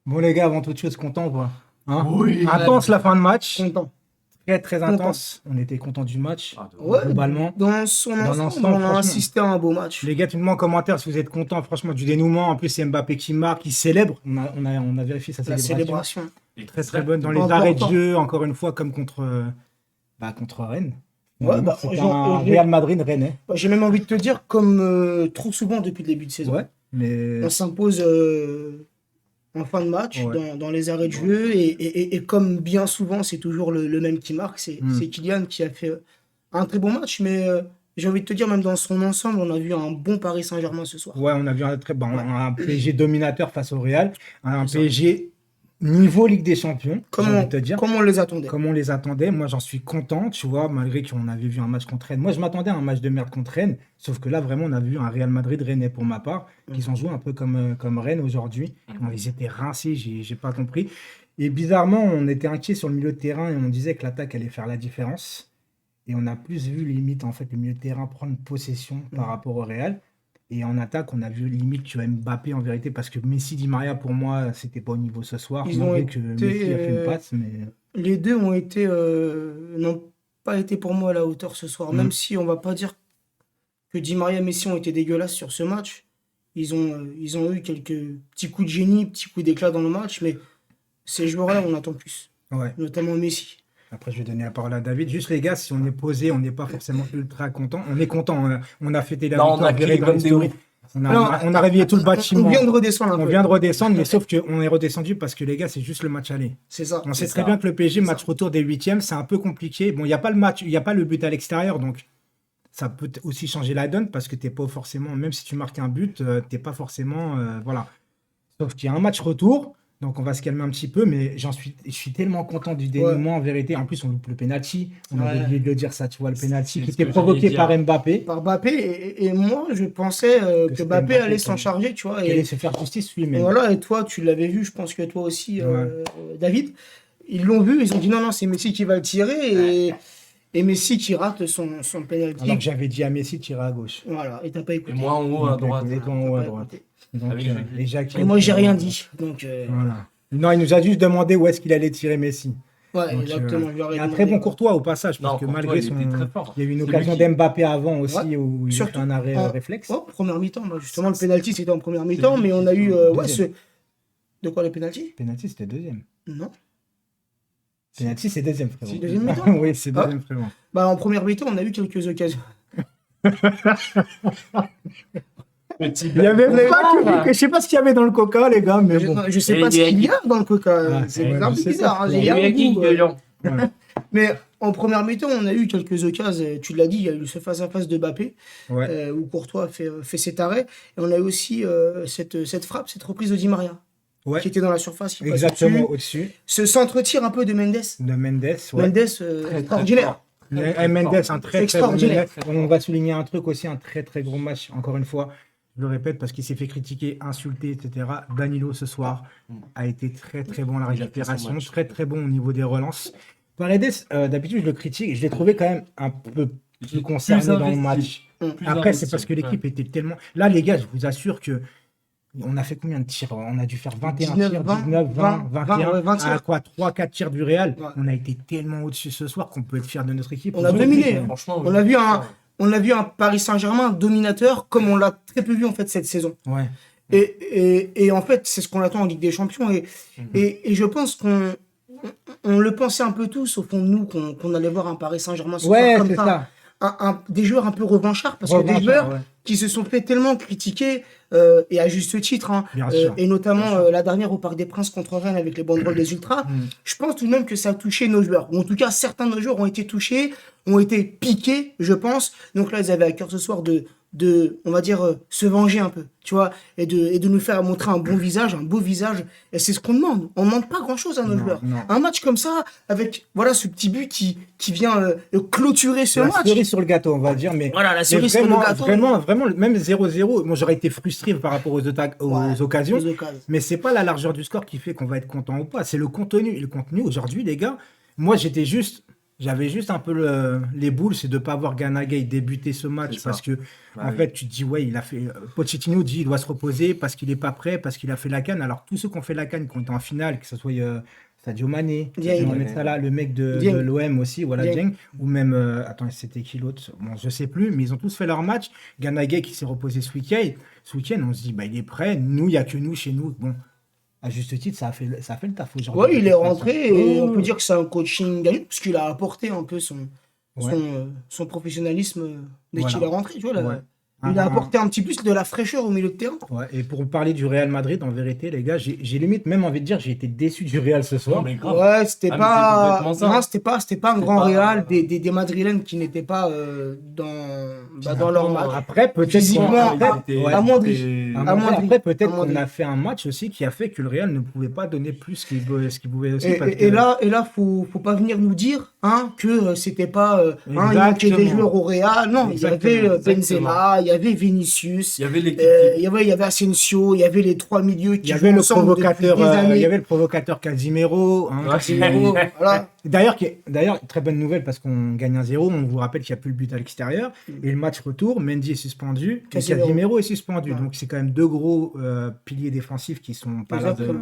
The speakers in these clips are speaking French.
Bon, les gars, avant toute chose, content ou pas? Hein? Oui. Intense la fin de match. Content. Très, très Content. intense. On était content du match. Ouais, globalement. dans son Dans ensemble, l'ensemble, on a franchement. assisté à un beau match. Les gars, dites-moi en commentaire si vous êtes contents, franchement, du dénouement. En plus, c'est Mbappé qui marque, qui célèbre. On a vérifié sa La célébration. célébration. Très, très bonne. Dans les Important. arrêts de jeu, encore une fois, comme contre Rennes. Ouais, bah, C'était un Real Madrid rennais. J'ai même envie de te dire, comme trop souvent depuis le début de saison, Ouais, mais on s'impose en fin de match, Ouais. dans les arrêts de jeu, et comme bien souvent, c'est toujours le même qui marque, c'est Kylian qui a fait un très bon match, mais j'ai envie de te dire, même dans son ensemble, on a vu un bon Paris Saint-Germain ce soir. ouais, on a vu un très bon, Ouais. un PSG dominateur face au Real, un C'est ça. PSG niveau Ligue des Champions, j'ai envie de te dire. Comme on les attendait. Comme on les attendait, moi j'en suis content, tu vois, malgré qu'on avait vu un match contre Rennes. Moi je m'attendais à un match de merde contre Rennes, sauf que là vraiment on a vu un Real Madrid rennais pour ma part, qui sont joués un peu comme Rennes aujourd'hui. Ils étaient rincés, j'ai pas compris. Et bizarrement, on était inquiet sur le milieu de terrain et on disait que l'attaque allait faire la différence. Et on a plus vu limite en fait le milieu de terrain prendre possession par rapport au Real. Et en attaque, on a vu limite tu vois, Mbappé en vérité, parce que Messi, Di Maria, pour moi, c'était pas au niveau ce soir. Ils Malgré ont que été, Messi a fait une passe, mais Les deux n'ont pas été pour moi à la hauteur ce soir, même si on va pas dire que Di Maria et Messi ont été dégueulasses sur ce match. Ils ont eu quelques petits coups de génie, petits coups d'éclat dans le match, mais ces joueurs-là, on attend plus, ouais. notamment Messi. Après, je vais donner la parole à David. Juste les gars, si on est posé, on n'est pas forcément ultra content. On est content. On a fêté la Non, on victoire, a viré crié dans comme les des stories. oufs. On a réveillé tout le bâtiment. On vient de redescendre un On peu. vient de redescendre, mais sauf qu'on est redescendu parce que les gars, c'est juste le match aller. C'est ça. On sait C'est très ça. bien que le PSG, C'est match ça. retour des huitièmes, c'est un peu compliqué. Bon, il n'y a pas le match, il n'y a pas le but à l'extérieur, donc ça peut aussi changer la donne parce que t'es pas forcément, même si tu marques un but, t'es pas forcément, voilà. Sauf qu'il y a un match retour, donc on va se calmer un petit peu, mais je suis tellement content du dénouement en vérité. En plus, on loupe le penalty. On avait Ouais. oublié de le dire ça, tu vois, le penalty C'est qui ce que était provoqué j'allais dire. par Mbappé. Par Mbappé, et moi, je pensais que c'était Mbappé Mbappé allait s'en qui- charger, tu vois. Il allait se faire justice Et lui-même. voilà, et toi, tu l'avais vu, je pense que toi aussi, David. Ils l'ont vu, ils ont dit non, c'est Messi qui va le tirer, et Messi qui rate son penalty. Alors que j'avais dit à Messi de tirer à gauche. Voilà, et t'as pas Et écouté. moi en haut à Donc, droite. il était en T'as haut à pas droite. écouté. Donc, Ah oui, et Jacques- Et moi, j'ai rien dit. Donc, Voilà. Non, il nous a juste demandé où est-ce qu'il allait tirer Messi. ouais, Donc, exactement. Je lui il aurais y a un demandé. très bon Courtois au passage, parce Non, que Courtois, malgré il son. était très fort. Il y a eu une C'est occasion lui qui- d'Mbappé avant aussi Ouais. où il a Surtout fait un arrêt en- réflexe. Oh, première mi-temps, bah, justement, le penalty c'était en première mi-temps, lui mais qui on a eu. fait Ouais, deuxième. De quoi le penalty? Penalty, c'était deuxième. Non. Penalty, c'est deuxième, frérot. C'est deuxième mi-temps. Oui, c'est Ah. deuxième, frérot. Bah, en première mi-temps, on a eu quelques occasions. Petit Il y avait blague. pas que je sais pas ce qu'il y avait dans le coca, les gars, mais bon. Je sais Et pas ce des qu'il y a dans le coca. Ah, C'est ouais, un je peu sais bizarre. pas. Hein, Il il y y a Il y a un qui goût, gueulant. Ouais. Mais en première mi-temps, on a eu quelques occasions. Tu l'as dit, il y a eu ce face-à-face de Mbappé, Ouais. où Courtois fait cet arrêt. Et on a eu aussi cette frappe, cette reprise de Di Maria, Ouais. qui était dans la surface. Qui passe Exactement au-dessus. au-dessus Ce centre-tir un peu de Mendes. de Mendes. Ouais. Mendes, très extraordinaire. fort. Mendes, un très très bon Extraordinaire. Mendes. On va souligner un truc aussi, un très très gros match, encore une fois. Je le répète parce qu'il s'est fait critiquer, insulter, etc. Danilo ce soir a été très très bon à la Il a fait son récupération, match. très très bon au niveau des relances. Paredes, d'habitude je le critique, je l'ai trouvé quand même un peu plus concerné dans le investi. match. Plus Après, investi. c'est parce que l'équipe était tellement. Là, les gars, je vous assure que. On a fait combien de tirs? On a dû faire 21 19, tirs, 20, 19, 20, 21. ouais, 20 à tirs. quoi 3-4 tirs du Real. Ouais. On a été tellement au-dessus ce soir qu'on peut être fier de notre équipe. On a dominé. Franchement, On a vu un Paris Saint-Germain dominateur comme on l'a très peu vu en fait cette saison. Ouais. Et en fait, c'est ce qu'on attend en Ligue des Champions. Et je pense on le pensait un peu tous au fond de nous qu'on allait voir un Paris Saint-Germain ce soir Ouais, comme c'est ça. des joueurs un peu revanchards parce que des Revanchards, joueurs ouais. qui se sont fait tellement critiquer et à juste titre hein, Bien sûr. et notamment la dernière au Parc des Princes contre Rennes avec les banderoles des Ultras. Je pense tout de même que ça a touché nos joueurs, ou en tout cas certains de nos joueurs ont été touchés, ont été piqués, je pense. Donc là ils avaient à cœur ce soir de on va dire se venger un peu, tu vois, et de nous faire montrer un bon visage, un beau visage, et c'est ce qu'on demande. On demande pas grand chose à nos Non, joueurs. non. Un match comme ça avec voilà ce petit but qui vient clôturer ce La match. cerise sur le gâteau, on va dire. Mais, Voilà, la mais cerise sur le vraiment, gâteau. vraiment, même 0-0, moi j'aurais été frustré par rapport aux Ouais, occasions. aux occasions. Mais c'est pas la largeur du score qui fait qu'on va être content ou pas. C'est le contenu. Et le contenu, aujourd'hui, les gars, moi j'étais juste J'avais juste un peu les boules, c'est de ne pas voir Gana Gueye débuter ce match C'est ça. parce que, Bah en oui. fait, tu te dis, ouais, il a fait. Pochettino dit il doit se reposer parce qu'il n'est pas prêt, parce qu'il a fait la CAN. Alors, tous ceux qui ont fait la CAN, qui ont été en finale, que ce soit Sadio Mané, Dieng. Mohamed Salah, le mec de Dieng. l'OM aussi, voilà, Dieng. Dieng, ou même, attends, c'était qui l'autre? Bon, je sais plus, mais ils ont tous fait leur match. Gana Gueye qui s'est reposé ce week-end, on se dit, bah, il est prêt. Nous, il n'y a que nous chez nous. Bon, à juste titre, ça a fait le taf aujourd'hui. Ouais, il est de toute façon. rentré et on peut dire que c'est un coaching gagnant parce qu'il a apporté un peu Ouais. son professionnalisme dès qu'il Voilà. est rentré. Tu vois, là. Ouais. Il a apporté un petit plus de la fraîcheur au milieu de terrain. Ouais, et pour parler du Real Madrid, en vérité, les gars, j'ai limite même envie de dire, j'ai été déçu du Real ce soir. Non, mais grave. Ouais, c'était Ah, mais c'est pas. complètement ça. Non, c'était pas un C'était grand pas- Real, des Madrilènes qui n'étaient pas dans leur match. Après, peut-être Physiquement, qu'on- à- ouais. amoindri. Ah, mais amoindri. après, peut-être Amoindri. qu'on a fait un match aussi qui a fait que le Real ne pouvait pas donner plus ce qu'il pouvait aussi. Et, parce et- que- et là, faut pas venir nous dire que c'était pas il manquait des Exactement. joueurs au Real. Non, il y avait Exactement. Benzema, il y avait Vinicius, Il y avait l'équipe. il y avait Asensio, il y avait les trois milieux il qui y avait jouent le ensemble provocateur, depuis des années. il y avait le provocateur Casimiro. Hein, Ouais. Casemiro, voilà. D'ailleurs, très bonne nouvelle parce qu'on gagne 1-0. On vous rappelle qu'il n'y a plus le but à l'extérieur. Et le match retour, Mendy est suspendu et Casemiro. Casimiro est suspendu. Ouais. Donc, c'est quand même deux gros piliers défensifs qui sont pas là Exactement.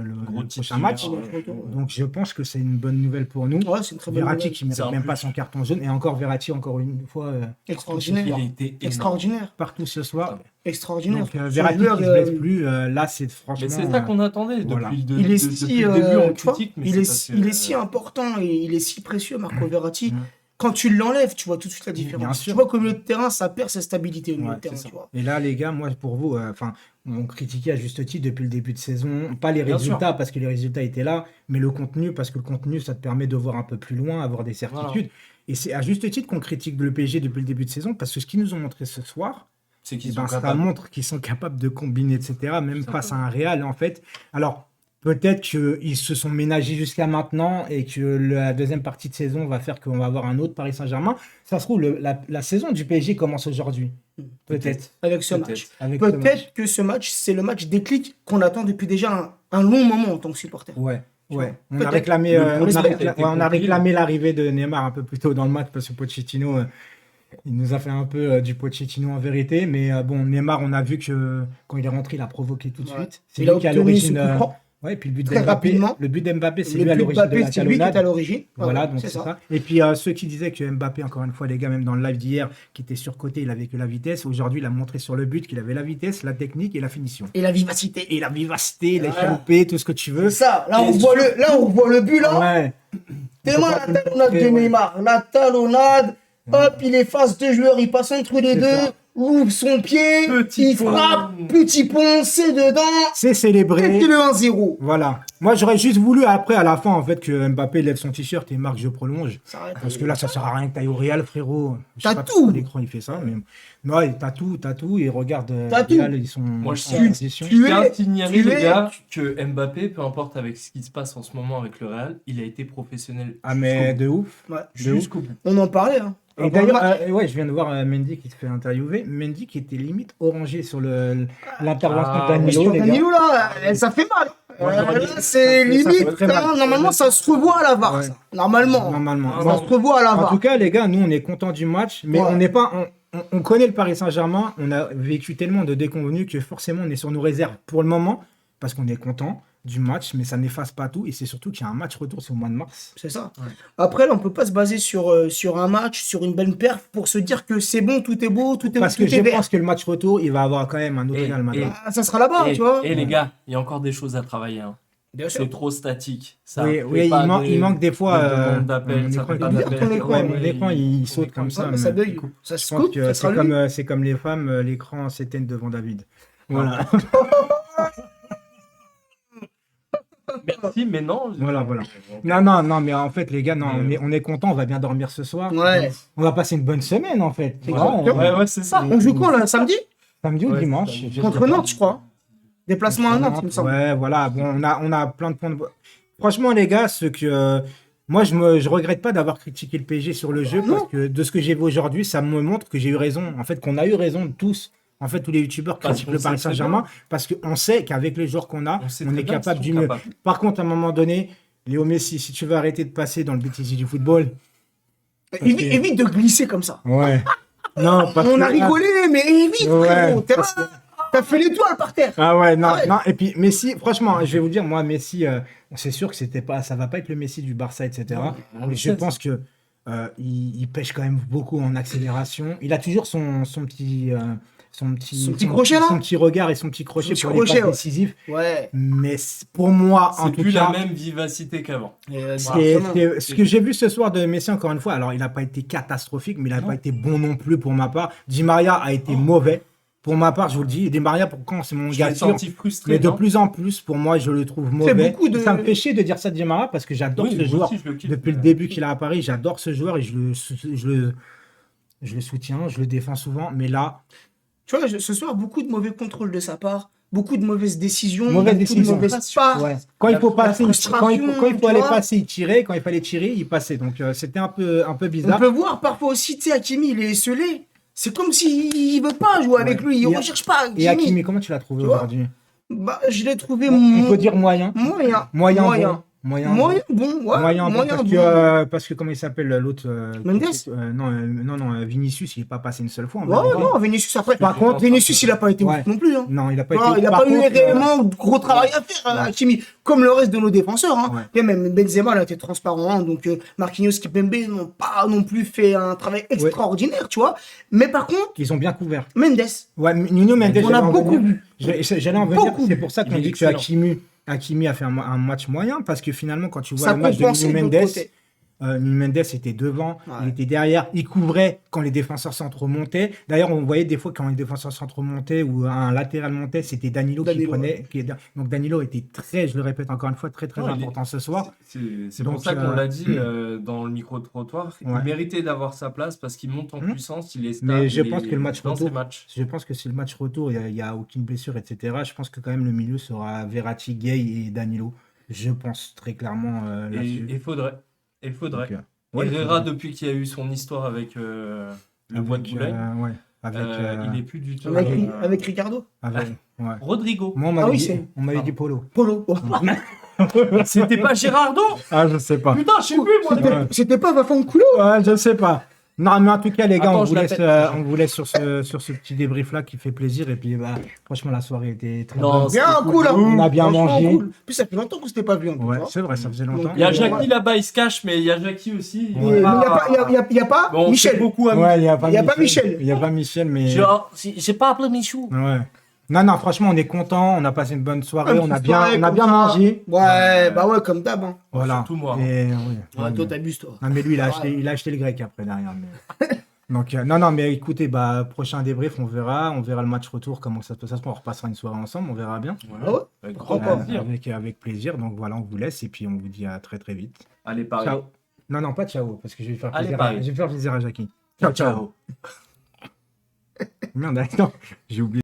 le Gros prochain titulaire. match. Ouais, Donc, je pense que c'est une bonne nouvelle pour nous. c'est une très bonne Verratti nouvelle. qui ne C'est mérite un même plus. pas son carton jaune. Et encore Verratti, encore une fois, Extraordinaire. Il a été énorme. Extraordinaire. partout ce soir. Extraordinaire. Donc, Ce Verratti joueur, qui ne se blesse plus, là, c'est franchement. Mais c'est ça qu'on attendait voilà. depuis il est depuis si, le début, on tu vois, critique, mais il est c'est si parce que- important et il est si précieux, Marco Verratti. Mm. Quand tu l'enlèves, tu vois tout de suite la Bien différence. sûr. Tu vois qu'au milieu de terrain, ça perd sa stabilité au milieu Ouais, de terrain, c'est ça. tu vois. Et là, les gars, moi, pour vous, enfin, on critiquait à juste titre depuis le début de saison, pas les Bien résultats parce que les résultats étaient là, mais le contenu parce que le contenu, ça te permet de voir un peu plus loin, avoir des certitudes. Et c'est à juste titre qu'on critique le PSG depuis le début de saison parce que ce qu'ils nous ont montré ce soir, c'est eh qu'ils ben, sont ça capables. montre qu'ils sont capables de combiner, etc., même Tout face à un Real, en fait. Alors, peut-être qu'ils se sont ménagés jusqu'à maintenant et que la deuxième partie de saison va faire qu'on va avoir un autre Paris Saint-Germain. Ça se trouve, la saison du PSG commence aujourd'hui. Peut-être. Avec ce Peut-être. match. Avec ce match. Peut-être que ce match, c'est le match déclic qu'on attend depuis déjà un long moment en tant que supporter. Ouais. Ouais, on a Peut-être. réclamé, Le on a concept a récla- été ouais, on a compris. réclamé l'arrivée de Neymar un peu plus tôt dans le match parce que Pochettino, il nous a fait un peu du Pochettino en vérité. Mais bon, Neymar, on a vu que quand il est rentré, il a provoqué tout de Ouais. suite. C'est Il a lui qui est à obtenu ce l'origine. coup franc. Ouais, puis le but Très d'Mbappé, rapidement. le but d'Mbappé, c'est Le lui à but l'origine de Mbappé, la c'est lui qui est à talonnade. l'origine. Voilà, Ouais, donc c'est c'est ça. ça. Et puis ceux qui disaient que Mbappé, encore une fois, les gars, même dans le live d'hier, qui était surcoté, il avait que la vitesse. Aujourd'hui, il a montré sur le but qu'il avait la vitesse, la technique et la finition. Et la vivacité. Et la vivacité, les Voilà. chaloupés, tout ce que tu veux. C'est ça. Là, Et on voit le but, là. Ouais. Tellement On la peut pas talonnade le de montrer, Neymar. La talonnade. Hop, il efface deux joueurs, il passe entre les C'est deux. ça. Ouvre son pied. Petit il pont. frappe. Petit pont, c'est dedans. C'est Et célébré. puis le 1-0. Voilà. Moi, j'aurais juste voulu, après, à la fin, en fait, que Mbappé lève son t-shirt et marque je prolonge. Ça arrête. Parce que là, ça sert à rien que t'ailles au Real, frérot. Je sais T'as pas tout. pourquoi l'écran, il fait ça. Mais ouais, t'as tout. Et regarde, T'as tout. Real, ils sont Moi, je en suis- position. tu Je tiens à es- signaler, tu les es- gars, que Mbappé, peu importe avec ce qui se passe en ce moment avec le Real, il a été professionnel Ah, mais de ouf. Ouais. jusqu'au bout. On en parlait. Hein. Et Avant d'ailleurs, le match. ouais, je viens de voir Mendy qui se fait interviewer. Mendy qui était limite orangé sur l'intervention Ah, de Danilo, Sur les gars. Danilo, là, ça fait mal. Moi, j'aurais dit- Là, c'est ça fait limite. très mal. hein, normalement, ça se revoit à la VAR. Ouais. Ça. Normalement. Normalement. Ah, Bon, Ça se revoit à la en VAR. tout cas, les gars, nous, on est contents du match, mais Ouais. on n'est pas. On connaît le Paris Saint-Germain, on a vécu tellement de déconvenus que forcément, on est sur nos réserves pour le moment, parce qu'on est content du match, mais ça n'efface pas tout, et c'est surtout qu'il y a un match retour, c'est au mois de mars. C'est ça. Ouais. Après, là, on peut pas se baser sur un match, sur une belle perf pour se dire que c'est bon, tout est beau, tout est, Parce tout que je est vert. pense que le match retour, il va avoir quand même un autre Et- Real Madrid. et- Ah, ça sera là-bas, Et, tu vois. et les gars, il y a encore des choses à travailler. Hein. Bien sûr. C'est trop statique. Ça Oui, fait oui, pas il manque des fois. des demandes d'appel, mon ça écran, fait il pas coupe. d'appel. Ton écran, Ouais, mon écran, il saute comme Ah, ça. mais ça mais bug. Ça je se pense coupe, que ça c'est sera lui. c'est comme les femmes, l'écran s'éteigne devant David. Voilà. Merci, mais non. Voilà. Non, mais en fait, les gars, non, on est content, on va bien dormir ce soir. Ouais. On va passer une bonne semaine, en fait. C'est Ouais, grand, ouais, c'est ça. On joue quand, là, samedi? Samedi ou Ouais, dimanche samedi. je sais Contre pas. Nantes, je crois. Déplacement à Nantes, il me semble. Ouais, voilà. Bon, on a plein de points de. Franchement, les gars, ce que. Moi, je regrette pas d'avoir critiqué le PSG sur le jeu, parce que de ce que j'ai vu aujourd'hui, ça me montre que j'ai eu raison. En fait, qu'on a eu raison tous. En fait, tous les youtubeurs Parce critiquent qu'on le sait Paris très Saint-Germain, bien. parce qu'on sait qu'avec les joueurs qu'on a, sait on très est bien capable qu'ils du sont mieux. capables. Par contre, à un moment donné, Léo Messi, si tu veux arrêter de passer dans le bêtisier du football, Évite de glisser comme ça. Ouais. Non, parce On que- a rigolé, mais évite, Ouais, frérot. parce que- T'as fait l'étoile par terre. Ah ouais, non, Ah ouais. non. Et puis Messi, franchement, je vais vous dire, moi, Messi, c'est sûr que ça va pas être le Messi du Barça, etc. on Mais le je sait, pense que il pêche quand même beaucoup en accélération. Il a toujours son petit, crochet, là. son petit regard et son petit crochet petit pour crochet, les passes ouais. décisives. Ouais. Mais pour moi, en C'est tout plus cas, la même vivacité qu'avant. ce que j'ai vu ce soir de Messi, encore une fois, alors il n'a pas été catastrophique, mais il n'a pas été bon non plus pour ma part. Di Maria a été mauvais. Pour ma part, je vous le dis, Di Maria, pour quand c'est mon Je gars l'ai sûr, senti frustré. mais de non plus en plus, pour moi, je le trouve mauvais. beaucoup de- Ça me fait chier de dire ça de Di Maria parce que j'adore Oui, ce moi joueur. aussi, je le kiffe. Depuis le début qu'il est à Paris, j'adore ce joueur et je le soutiens, je le défends souvent. Mais là, Tu vois, ce soir, beaucoup de mauvais contrôles de sa part, beaucoup de mauvaises décisions, Mauvaise beaucoup décision. de mauvaises passes. quand il faut passer, frustration, quand il faut tu aller vois. passer, il tirait. Quand il fallait tirer, il passait. Donc c'était un peu On bizarre. peut voir parfois aussi, tu sais, Hakimi, il est esselé. C'est comme s'il veut pas jouer avec Ouais. lui, il Et- recherche pas Et Hakimi. Hakimi, comment tu l'as trouvé Tu vois, aujourd'hui? Bah, je l'ai trouvé On peut dire moyen. moyen. Moyen. Moyen. Bon. Moyen. Moyen, bon, ouais. Moyen, bon, moyen, parce que comment il s'appelle l'autre Mendes non, Vinicius, il n'est pas passé une seule fois. en Ouais, vérité. non, Vinicius après. Par contre, Vinicius, il a pas été Ouais. ouf non plus. Hein. Non, il n'a pas Non, été. il n'a Par pas eu contre, réellement de gros travail à faire, Hakimi, comme le reste de nos défenseurs. Hein. Ouais. Et même Benzema, il a été transparent. Hein, donc Marquinhos, Kimpembe n'ont pas non plus fait un travail extraordinaire, tu vois. Mais par contre, ils ont bien couvert. Mendes, Ouais, Nuno Mendes, on a j'allais en beaucoup venir. vu. J'allais en venir. Beaucoup. C'est pour ça qu'on Il est dit que excellent. Hakimi a fait un match moyen, parce que finalement, quand tu vois Ça le match de compensait Nuno de Mendes, l'autre côté. Nuno Mendes était devant, Ouais. il était derrière, il couvrait quand les défenseurs centraux montaient. D'ailleurs, on voyait des fois quand les défenseurs centraux montaient ou un latéral montait, c'était Danilo qui Danilo, prenait. Donc Danilo était très, je le répète encore une fois, très Non, il est- important ce soir. C'est Donc, pour ça qu'on l'a dit dans le micro-trottoir. Ouais. Il méritait d'avoir sa place parce qu'il monte en puissance, il est stable. Mais je il pense est que le match dans ses retour, matchs. je pense que si le match retour, il y a aucune blessure, etc. Je pense que quand même le milieu sera Verratti, Gay et Danilo. Je pense très clairement là-dessus. Et faudrait. Donc, ouais, Herrera, depuis qu'il y a eu son histoire avec le bois de Boulogne, ouais, avec, il est plus du tout. Avec Ricardo. ouais. Rodrigo. Moi, on m'avait oui, dit, c'est- on m'avait dit Polo. Polo. C'était pas Gérardo? Ah, je sais pas. Putain, je sais plus, moi. Ouais. C'était pas Vafan Coulo. Ouais, je sais pas. Non, mais en tout cas, les gars, Attends, on je vous l'appelle. laisse sur ce petit débrief-là qui fait plaisir. Et puis, bah, franchement, la soirée était très Non, bonne. c'est Bien cool. cool, hein. On a bien Franchement, mangé. cool. Puis ça fait longtemps qu'on s'était pas vu en plus. Ouais, hein. c'est vrai, ça faisait longtemps. Il y a Ouais. Jackie là-bas, il se cache, mais il y a Jackie aussi. Ouais. Mais il n'y a pas Bon, on Michel. fait beaucoup amis. Ouais, il n'y a pas Il y a pas Michel. Il n'y a pas Michel, mais. Genre, j'ai pas appelé Michou. Ouais. Non, franchement, on est content. On a passé une bonne soirée. Une On a petite bien, soirée on a comme bien ça. mangé. Ouais, bah ouais, comme d'hab. Hein. Voilà. Surtout moi. Et, oui. Ouais, Ouais, toi, t'abuses, toi. non, mais lui, Ouais. il a acheté le grec après derrière. Mais... Donc, non, mais écoutez, bah, prochain débrief, on verra le match retour, comment ça se passe. On repassera une soirée ensemble, on verra bien. Voilà. Ah ouais. Avec grand Pourquoi plaisir. Avec plaisir. Donc voilà, on vous laisse et puis on vous dit à très très vite. Allez, Paris. Ciao. Non, pas ciao, parce que je vais faire Allez, plaisir, Paris. je vais faire plaisir à Jackie. Ciao, ciao. Merde, attends, j'ai oublié.